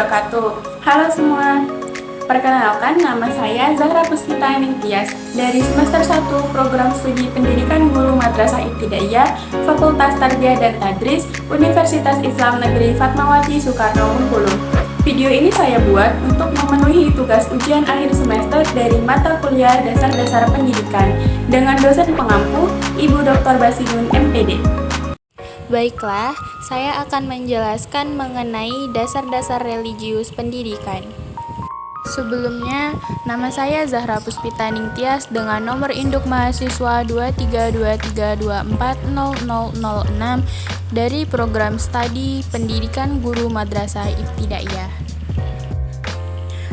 wabarakatuh. Halo semua. Perkenalkan, nama saya Zahra Puspita Ningtyas dari semester 1 Program Studi Pendidikan Guru Madrasah Ibtidaiyah Fakultas Tarbiyah dan Tadris Universitas Islam Negeri Fatmawati Soekarno Bengkulu. Video ini saya buat untuk memenuhi tugas ujian akhir semester dari mata kuliah Dasar-Dasar Pendidikan dengan dosen pengampu Ibu Dr. Basiun MPD. Baiklah, saya akan menjelaskan mengenai dasar-dasar religius pendidikan. Sebelumnya, nama saya Zahra Puspita Ningtyas dengan nomor induk mahasiswa 23232400006 dari Program Studi Pendidikan Guru Madrasah Ibtidaiyah.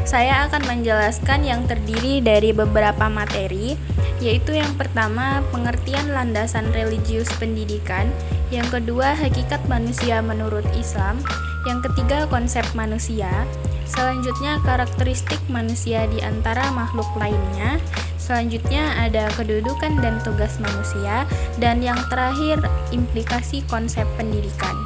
Saya akan menjelaskan yang terdiri dari beberapa materi, yaitu yang pertama, pengertian landasan religius pendidikan, yang kedua, hakikat manusia menurut Islam, yang ketiga, konsep manusia, selanjutnya, karakteristik manusia di antara makhluk lainnya, selanjutnya ada kedudukan dan tugas manusia, dan yang terakhir, implikasi konsep pendidikan.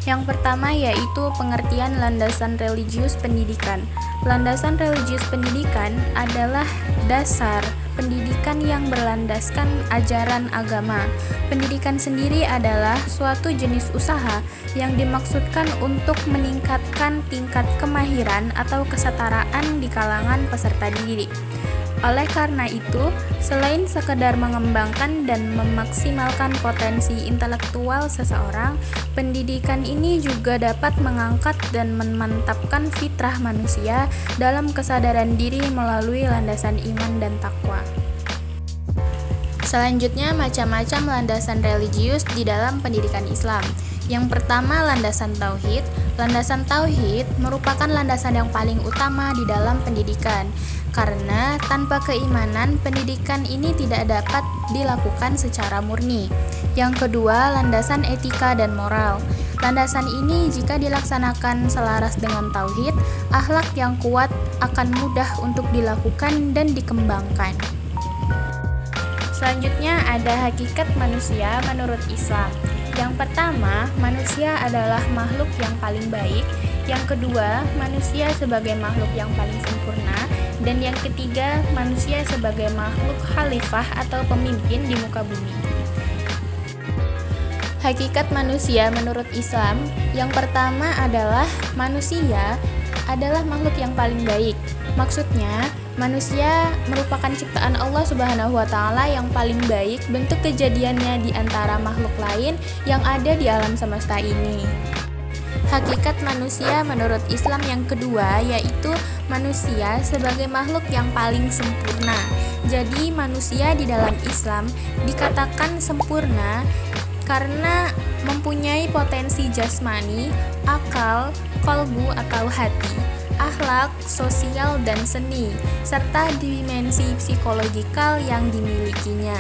Yang pertama yaitu pengertian landasan religius pendidikan. Landasan religius pendidikan adalah dasar pendidikan yang berlandaskan ajaran agama. Pendidikan sendiri adalah suatu jenis usaha yang dimaksudkan untuk meningkatkan tingkat kemahiran atau kesetaraan di kalangan peserta didik. Oleh karena itu, selain sekedar mengembangkan dan memaksimalkan potensi intelektual seseorang, pendidikan ini juga dapat mengangkat dan memantapkan fitrah manusia dalam kesadaran diri melalui landasan iman dan takwa. Selanjutnya, macam-macam landasan religius di dalam pendidikan Islam. Yang pertama, landasan tauhid. Landasan tauhid merupakan landasan yang paling utama di dalam pendidikan, karena tanpa keimanan, pendidikan ini tidak dapat dilakukan secara murni. Yang kedua, landasan etika dan moral. Landasan ini jika dilaksanakan selaras dengan tauhid, akhlak yang kuat akan mudah untuk dilakukan dan dikembangkan. Selanjutnya ada hakikat manusia menurut Islam. Yang pertama, manusia adalah makhluk yang paling baik. Yang kedua, manusia sebagai makhluk yang paling sempurna. Dan yang ketiga, manusia sebagai makhluk khalifah atau pemimpin di muka bumi. Hakikat manusia menurut Islam, yang pertama adalah manusia adalah makhluk yang paling baik. Maksudnya, manusia merupakan ciptaan Allah Subhanahu wa Ta'ala yang paling baik, bentuk kejadiannya di antara makhluk lain yang ada di alam semesta ini. Hakikat manusia menurut Islam yang kedua yaitu manusia sebagai makhluk yang paling sempurna. Jadi manusia di dalam Islam dikatakan sempurna karena mempunyai potensi jasmani, akal, qalbu atau hati, akhlak, sosial, dan seni, serta dimensi psikologikal yang dimilikinya.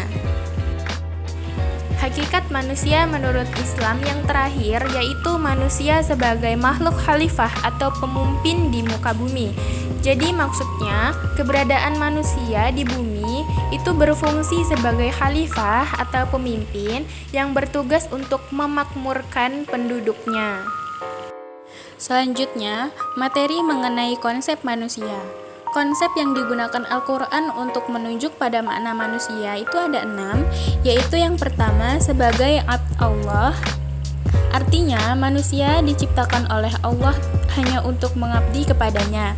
Hakikat manusia menurut Islam yang terakhir yaitu manusia sebagai makhluk khalifah atau pemimpin di muka bumi. Jadi maksudnya, keberadaan manusia di bumi itu berfungsi sebagai khalifah atau pemimpin yang bertugas untuk memakmurkan penduduknya. Selanjutnya, materi mengenai konsep manusia. Konsep yang digunakan Al-Quran untuk menunjuk pada makna manusia itu ada 6, yaitu yang pertama sebagai abd Allah. Artinya, manusia diciptakan oleh Allah hanya untuk mengabdi kepadanya.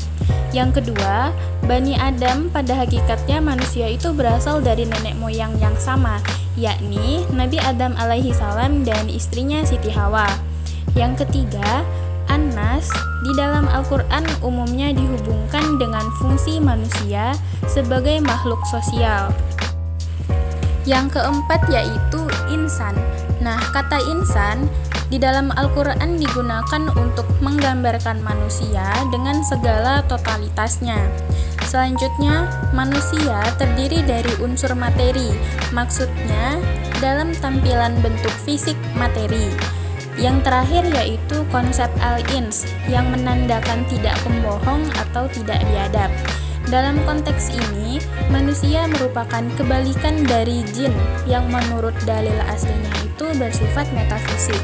Yang kedua, Bani Adam pada hakikatnya manusia itu berasal dari nenek moyang yang sama, yakni Nabi Adam alaihi salam dan istrinya Siti Hawa. Yang ketiga, An-Nas di dalam Al-Quran umumnya dihubungkan dengan fungsi manusia sebagai makhluk sosial. Yang keempat yaitu insan. Nah, kata insan di dalam Al-Quran digunakan untuk menggambarkan manusia dengan segala totalitasnya. Selanjutnya, manusia terdiri dari unsur materi, maksudnya dalam tampilan bentuk fisik materi. Yang terakhir yaitu konsep al-ins yang menandakan tidak pembohong atau tidak biadab. Dalam konteks ini, manusia merupakan kebalikan dari jin yang menurut dalil aslinya itu bersifat metafisik.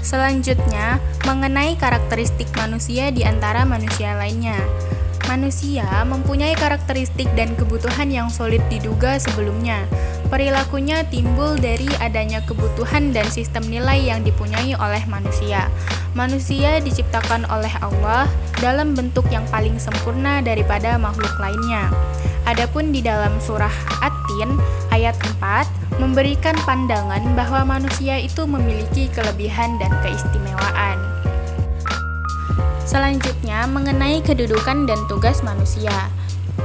Selanjutnya, mengenai karakteristik manusia di antara manusia lainnya. Manusia mempunyai karakteristik dan kebutuhan yang sulit diduga sebelumnya. Perilakunya timbul dari adanya kebutuhan dan sistem nilai yang dipunyai oleh manusia. Manusia diciptakan oleh Allah dalam bentuk yang paling sempurna daripada makhluk lainnya. Adapun di dalam surah At-Tin ayat 4 memberikan pandangan bahwa manusia itu memiliki kelebihan dan keistimewaan. Selanjutnya mengenai kedudukan dan tugas manusia.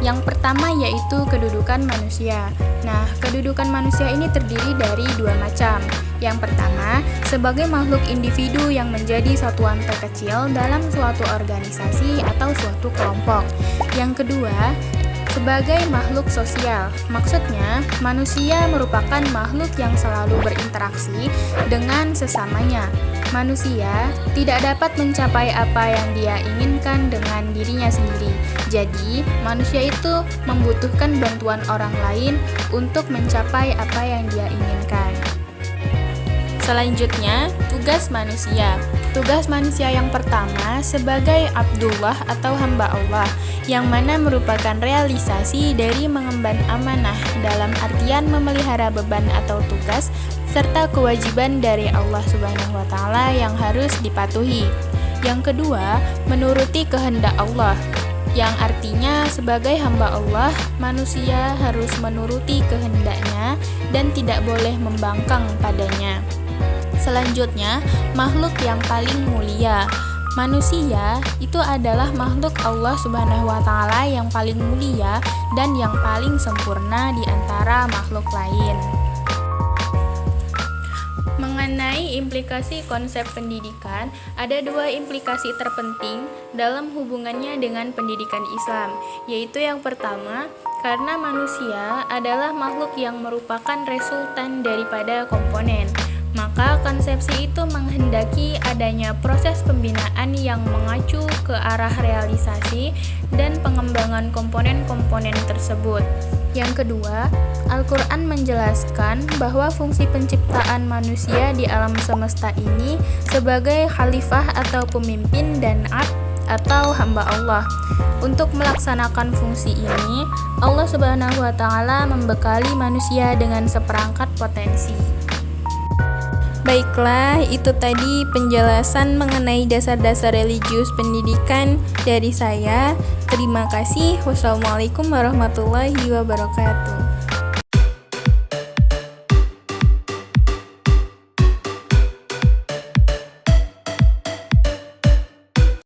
Yang pertama yaitu kedudukan manusia. Nah, kedudukan manusia ini terdiri dari dua macam. Yang pertama, sebagai makhluk individu yang menjadi satuan terkecil dalam suatu organisasi atau suatu kelompok. Yang kedua, sebagai makhluk sosial. Maksudnya, manusia merupakan makhluk yang selalu berinteraksi dengan sesamanya. Manusia tidak dapat mencapai apa yang dia inginkan dengan dirinya sendiri. Jadi, manusia itu membutuhkan bantuan orang lain untuk mencapai apa yang dia inginkan. Selanjutnya, tugas manusia. Tugas manusia yang pertama sebagai Abdullah atau hamba Allah, yang mana merupakan realisasi dari mengemban amanah dalam artian memelihara beban atau tugas serta kewajiban dari Allah Subhanahu wa taala yang harus dipatuhi. Yang kedua, menuruti kehendak Allah, yang artinya sebagai hamba Allah, manusia harus menuruti kehendaknya dan tidak boleh membangkang padanya. Selanjutnya, makhluk yang paling mulia. Manusia itu adalah makhluk Allah Subhanahu wa taala yang paling mulia dan yang paling sempurna di antara makhluk lain. Mengenai implikasi konsep pendidikan, ada dua implikasi terpenting dalam hubungannya dengan pendidikan Islam, yaitu yang pertama, karena manusia adalah makhluk yang merupakan resultan daripada komponen, maka konsepsi itu menghendaki adanya proses pembinaan yang mengacu ke arah realisasi dan pengembangan komponen-komponen tersebut. Yang kedua, Al-Quran menjelaskan bahwa fungsi penciptaan manusia di alam semesta ini sebagai khalifah atau pemimpin dan abd atau hamba Allah. Untuk melaksanakan fungsi ini, Allah Subhanahu wa taala membekali manusia dengan seperangkat potensi. Baiklah, itu tadi penjelasan mengenai dasar-dasar religius pendidikan dari saya. Terima kasih. Wassalamualaikum warahmatullahi wabarakatuh.